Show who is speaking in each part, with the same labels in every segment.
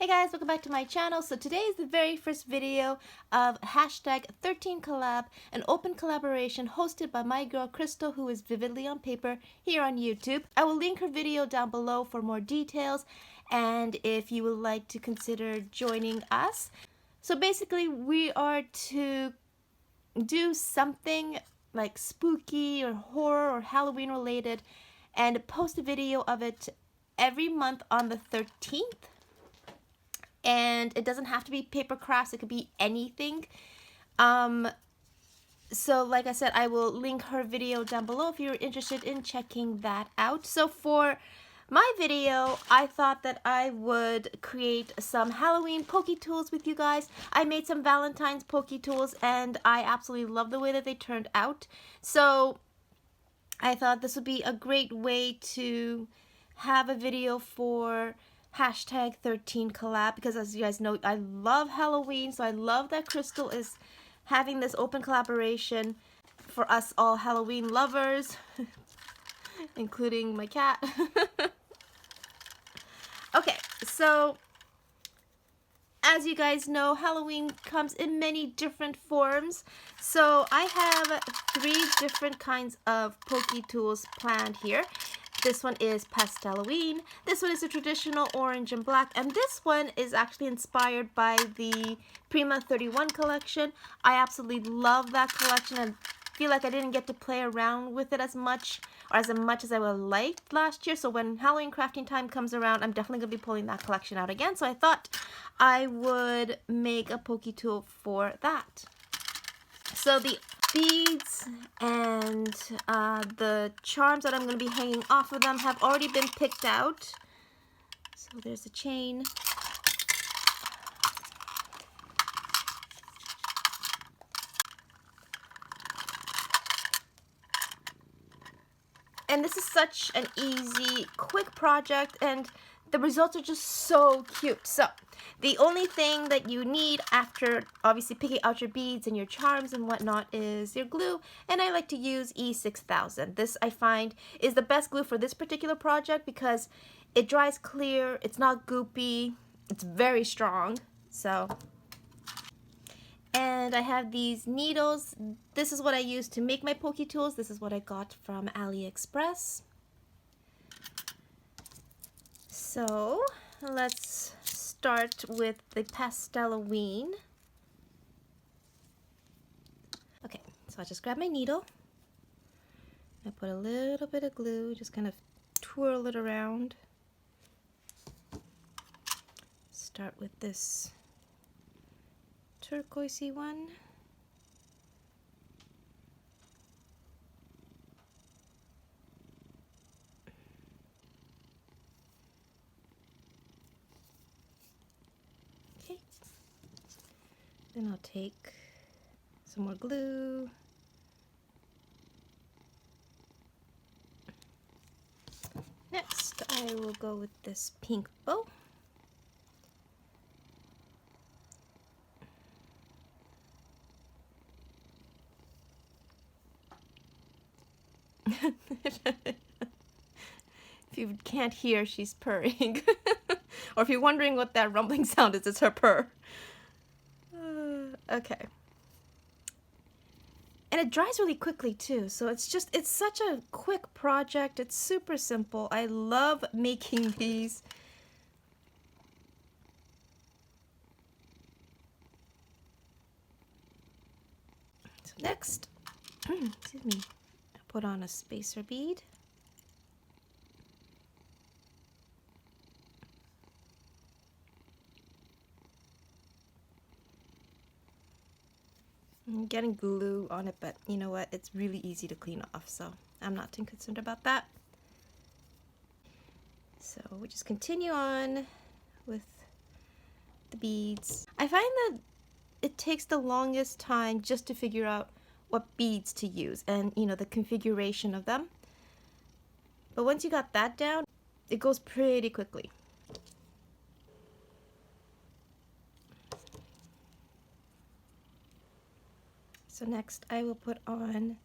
Speaker 1: Hey guys, welcome back to my channel. So today is the very first video of hashtag 13 collab, an open collaboration hosted by my girl Crystal, who is Vividly on Paper here on YouTube. I will link her video down below for more details and if you would like to consider joining us. So basically we are to do something like spooky or horror or Halloween related and post a video of it every month on the 13th. And it doesn't have to be paper crafts, it could be anything. So like I said, I will link her video down below if you're interested in checking that out. So for my video, I thought that I would create some Halloween Pokey tools with you guys. I made some Valentine's Pokey tools and I absolutely love the way that they turned out. So I thought this would be a great way to have a video for hashtag 13 collab, because as you guys know, I love Halloween, so I love that Crystal is having this open collaboration for us all Halloween lovers, including my cat. Okay, so as you guys know, Halloween comes in many different forms. So I have 3 different kinds of Pokey tools planned here. This one is Pastelween, this one is a traditional orange and black, and this one is actually inspired by the Prima 31 collection. I absolutely love that collection and feel like I didn't get to play around with it as much as I would have liked last year. So when Halloween crafting time comes around, I'm definitely going to be pulling that collection out again. So I thought I would make a Pokey tool for that. So the beads and the charms that I'm going to be hanging off of them have already been picked out. So there's a chain. And this is such an easy, quick project, and the results are just so cute. So the only thing that you need after obviously picking out your beads and your charms and whatnot is your glue, and I like to use E6000. This I find is the best glue for this particular project because it dries clear, it's not goopy, it's very strong. So, and I have these needles. This is what I use to make my Pokey tools. This is what I got from AliExpress. So let's start with the Pastelween. Okay, so I just grab my needle. I put a little bit of glue, just kind of twirl it around. Start with this turquoisey one. Okay. Then I'll take some more glue. Next, I will go with this pink bow. If you can't hear, she's purring. Or if you're wondering what that rumbling sound is, it's her purr. Okay. And it dries really quickly too, so it's such a quick project. It's super simple. I love making these. So next, excuse me, I put on a spacer bead. I'm getting glue on it, but you know what? It's really easy to clean off, so I'm not too concerned about that. So we just continue on with the beads. I find that it takes the longest time just to figure out what beads to use and, you know, the configuration of them. But once you got that down, it goes pretty quickly. So next I will put on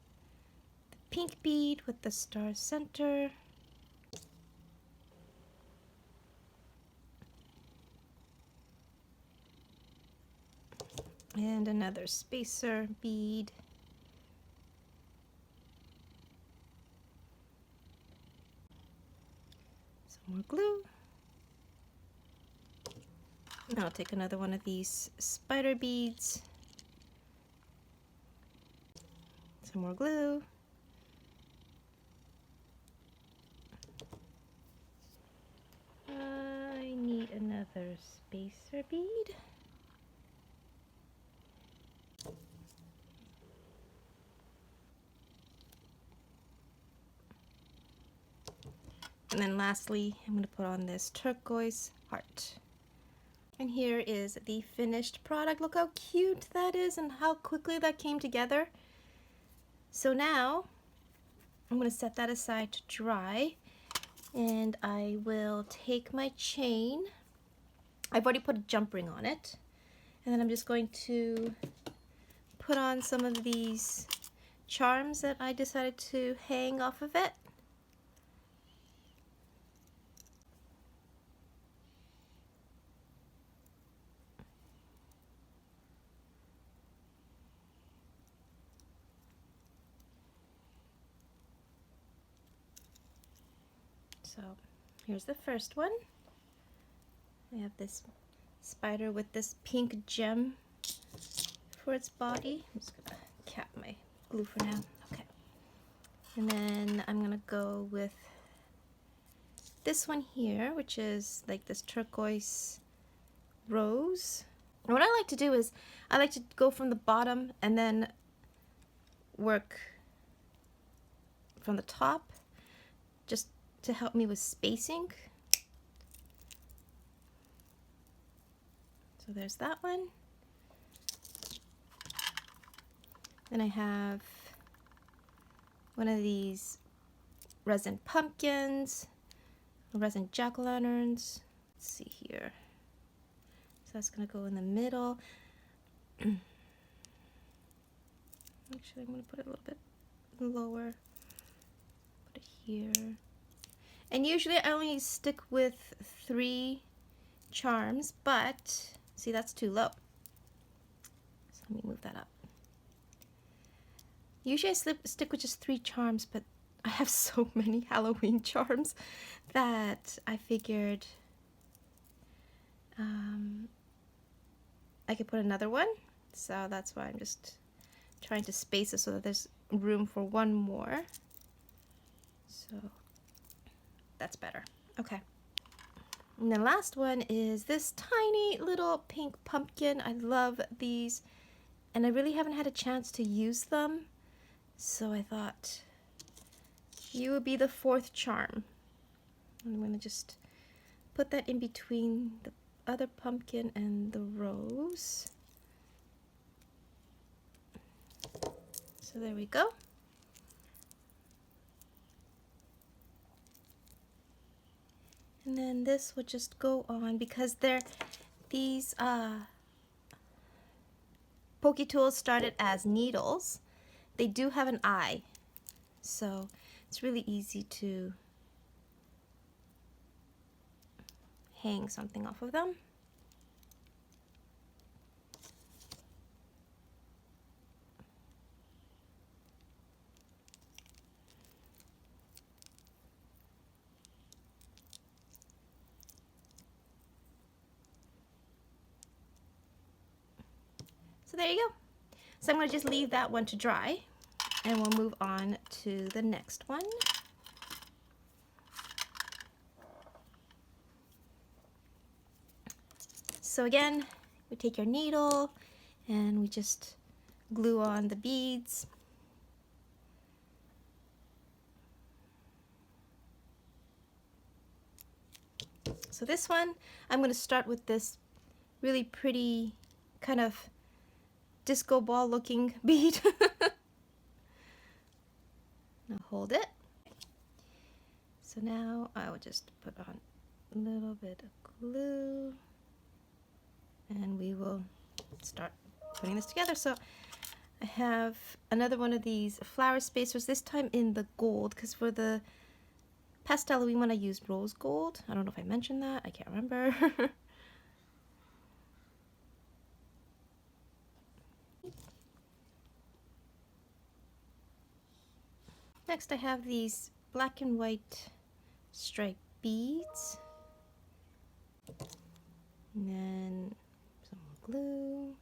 Speaker 1: the pink bead with the star center. And another spacer bead. Some more glue. And I'll take another one of these spider beads. Some more glue. I need another spacer bead. And then lastly, I'm going to put on this turquoise heart. And here is the finished product. Look how cute that is and how quickly that came together. So now I'm going to set that aside to dry, and I will take my chain. I've already put a jump ring on it, and then I'm just going to put on some of these charms that I decided to hang off of it. So here's the first one. I have this spider with this pink gem for its body. I'm just gonna cap my glue for now. Okay. And then I'm gonna go with this one here, which is like this turquoise rose. And what I like to do is I like to go from the bottom and then work from the top, just to help me with spacing. So there's that one. Then I have one of these resin pumpkins, resin jack-o'-lanterns. Let's see here. So that's gonna go in the middle. Actually, I'm gonna put it a little bit lower. Put it here. And usually I only stick with 3 charms, but see, that's too low. So let me move that up. Usually I stick with just 3 charms, but I have so many Halloween charms that I figured I could put another one. So that's why I'm just trying to space it so that there's room for one more. So that's better. Okay. And the last one is this tiny little pink pumpkin. I love these, and I really haven't had a chance to use them. So I thought you would be the 4th charm. I'm going to just put that in between the other pumpkin and the rose. So there we go. And then this would just go on because these Pokey tools started as needles. They do have an eye, so it's really easy to hang something off of them. So there you go. So I'm going to just leave that one to dry, and we'll move on to the next one. So again, we take your needle and we just glue on the beads. So this one, I'm going to start with this really pretty kind of disco ball looking bead. Now hold it. So now I will just put on a little bit of glue, and we will start putting this together. So I have another one of these flower spacers, this time in the gold, because for the Pastelween one I used rose gold. I don't know if I mentioned that, I can't remember. Next I have these black and white striped beads. And then some more glue.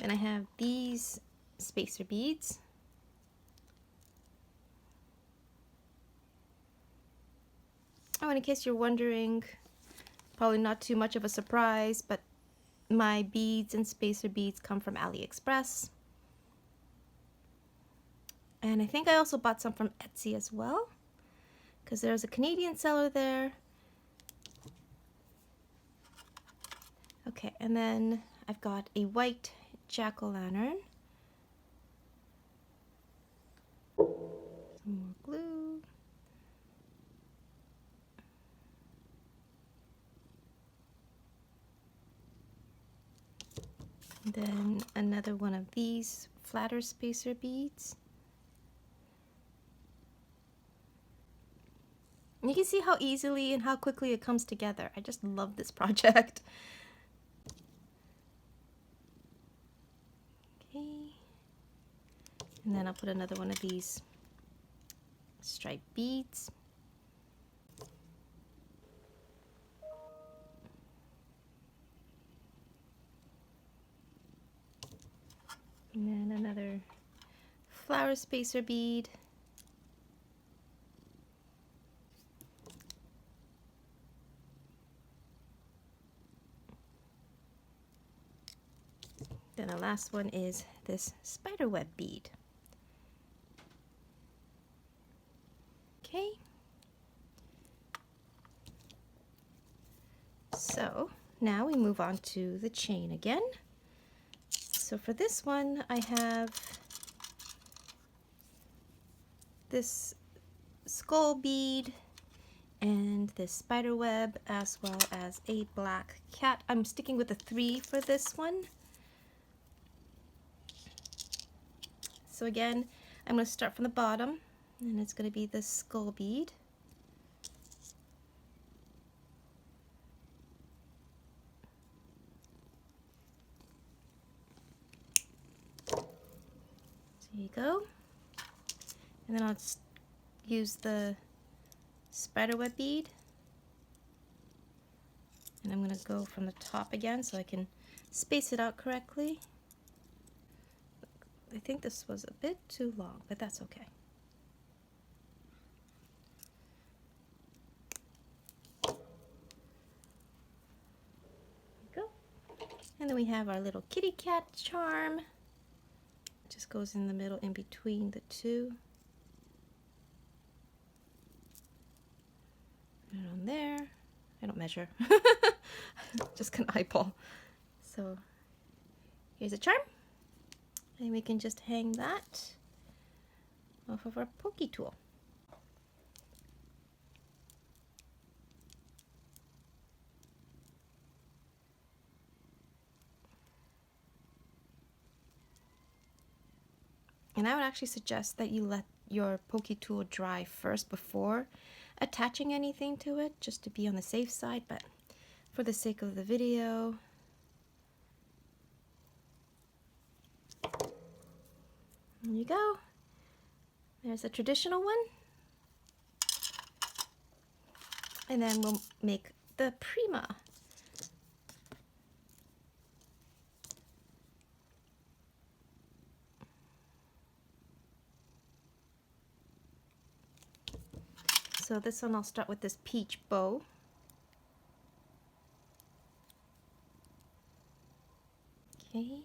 Speaker 1: Then I have these spacer beads. Oh, and in case you're wondering, probably not too much of a surprise, but my beads and spacer beads come from AliExpress. And I think I also bought some from Etsy as well, because there's a Canadian seller there. Okay, and then I've got a white jack-o'-lantern. Some more glue. And then another one of these flatter spacer beads. And you can see how easily and how quickly it comes together. I just love this project. Okay. And then I'll put another one of these striped beads. And then another flower spacer bead. Then the last one is this spiderweb bead. Okay. So now we move on to the chain again. So for this one, I have this skull bead and this spider web, as well as a black cat. I'm sticking with a 3 for this one. So again, I'm going to start from the bottom, and it's going to be this skull bead. There you go. And then I'll just use the spiderweb bead. And I'm going to go from the top again so I can space it out correctly. I think this was a bit too long, but that's okay. There we go. And then we have our little kitty cat charm. Just goes in the middle in between the two. Put it on there. I don't measure. Just can eyeball. So here's a charm. And we can just hang that off of our Pokey tool. And I would actually suggest that you let your Pokey tool dry first before attaching anything to it, just to be on the safe side, but for the sake of the video, there you go. There's a traditional one. And then we'll make the Prima. So this one I'll start with this peach bow. Okay.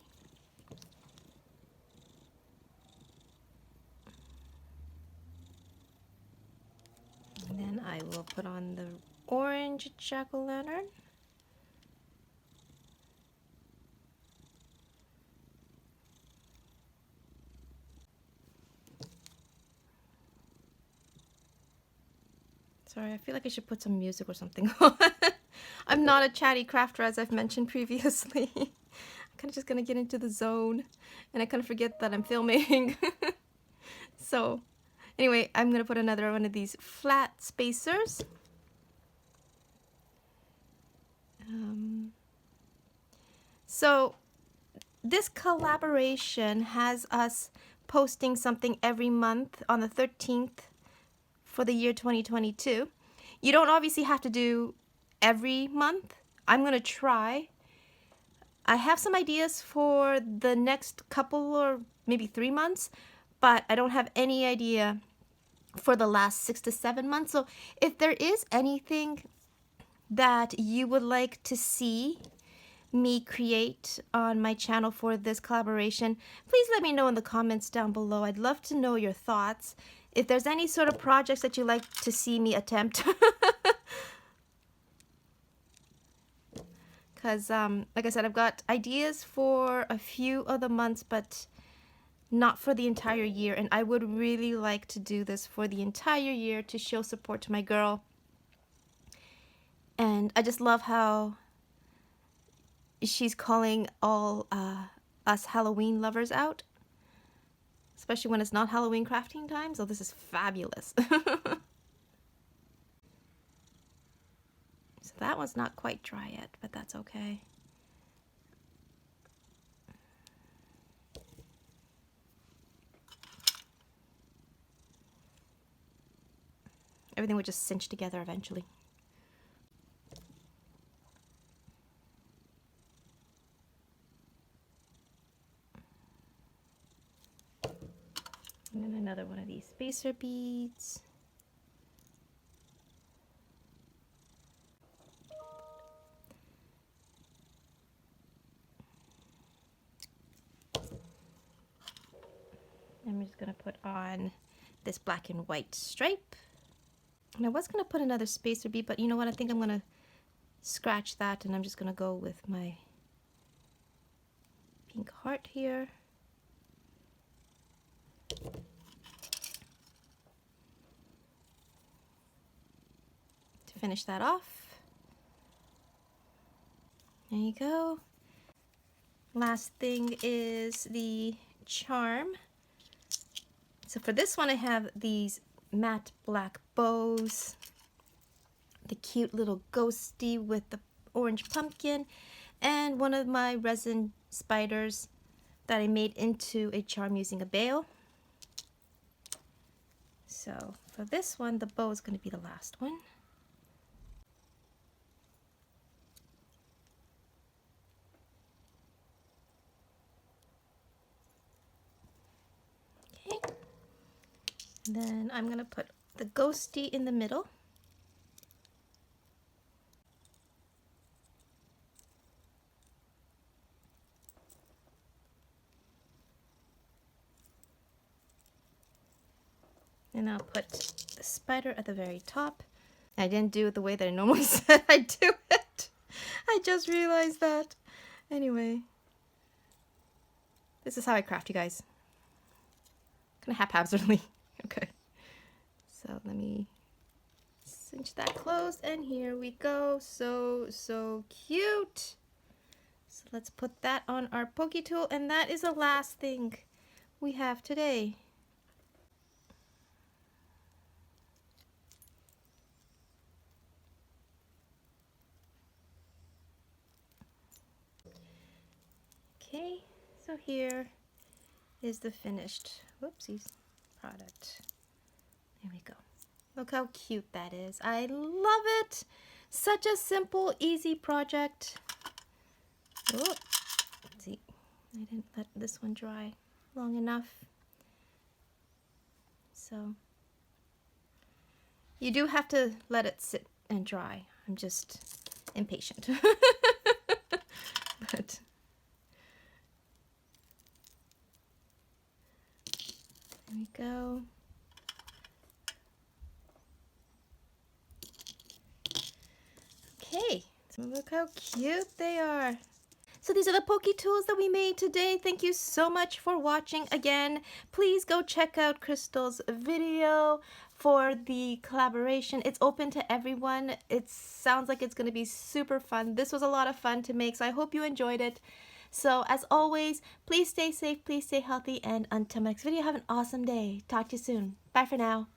Speaker 1: And then I will put on the orange jack-o'-lantern. Sorry, I feel like I should put some music or something on. I'm not a chatty crafter, as I've mentioned previously. I'm kind of just going to get into the zone, and I kind of forget that I'm filming. So, anyway, I'm going to put another one of these flat spacers. So, this collaboration has us posting something every month on the 13th for the year 2022. You don't obviously have to do every month. I'm going to try. I have some ideas for the next couple or maybe 3 months, but I don't have any idea for the last 6 to 7 months. So if there is anything that you would like to see me create on my channel for this collaboration, please let me know in the comments down below. I'd love to know your thoughts. If there's any sort of projects that you like to see me attempt. Because, like I said, I've got ideas for a few of the months, but not for the entire year. And I would really like to do this for the entire year to show support to my girl. And I just love how she's calling all us Halloween lovers out. Especially when it's not Halloween crafting time. So this is fabulous. So that one's not quite dry yet, but that's okay. Everything would just cinch together eventually. And then another one of these spacer beads. I'm just going to put on this black and white stripe. And I was going to put another spacer bead, but you know what? I think I'm going to scratch that, and I'm just going to go with my pink heart here. To finish that off. There you go. Last thing is the charm. So for this one, I have these matte black bows, the cute little ghosty with the orange pumpkin, and one of my resin spiders that I made into a charm using a bail. So for this one, the bow is going to be the last one. Okay. And then I'm going to put the ghosty in the middle. And I'll put the spider at the very top. I didn't do it the way that I normally said I do it. I just realized that. Anyway, this is how I craft, you guys. Kind of haphazardly. Okay. So let me cinch that closed, and here we go. So cute. So let's put that on our Pokey tool, and that is the last thing we have today. Okay, so here is the finished, whoopsies, product. There we go. Look how cute that is. I love it. Such a simple, easy project. Oh, let's see. I didn't let this one dry long enough. So you do have to let it sit and dry. I'm just impatient. But there we go. Okay, so look how cute they are. So these are the Pokey tools that we made today. Thank you so much for watching. Again, please go check out Crystal's video for the collaboration. It's open to everyone. It sounds like it's going to be super fun. This was a lot of fun to make, so I hope you enjoyed it. So as always, please stay safe, please stay healthy, and until my next video, have an awesome day. Talk to you soon. Bye for now.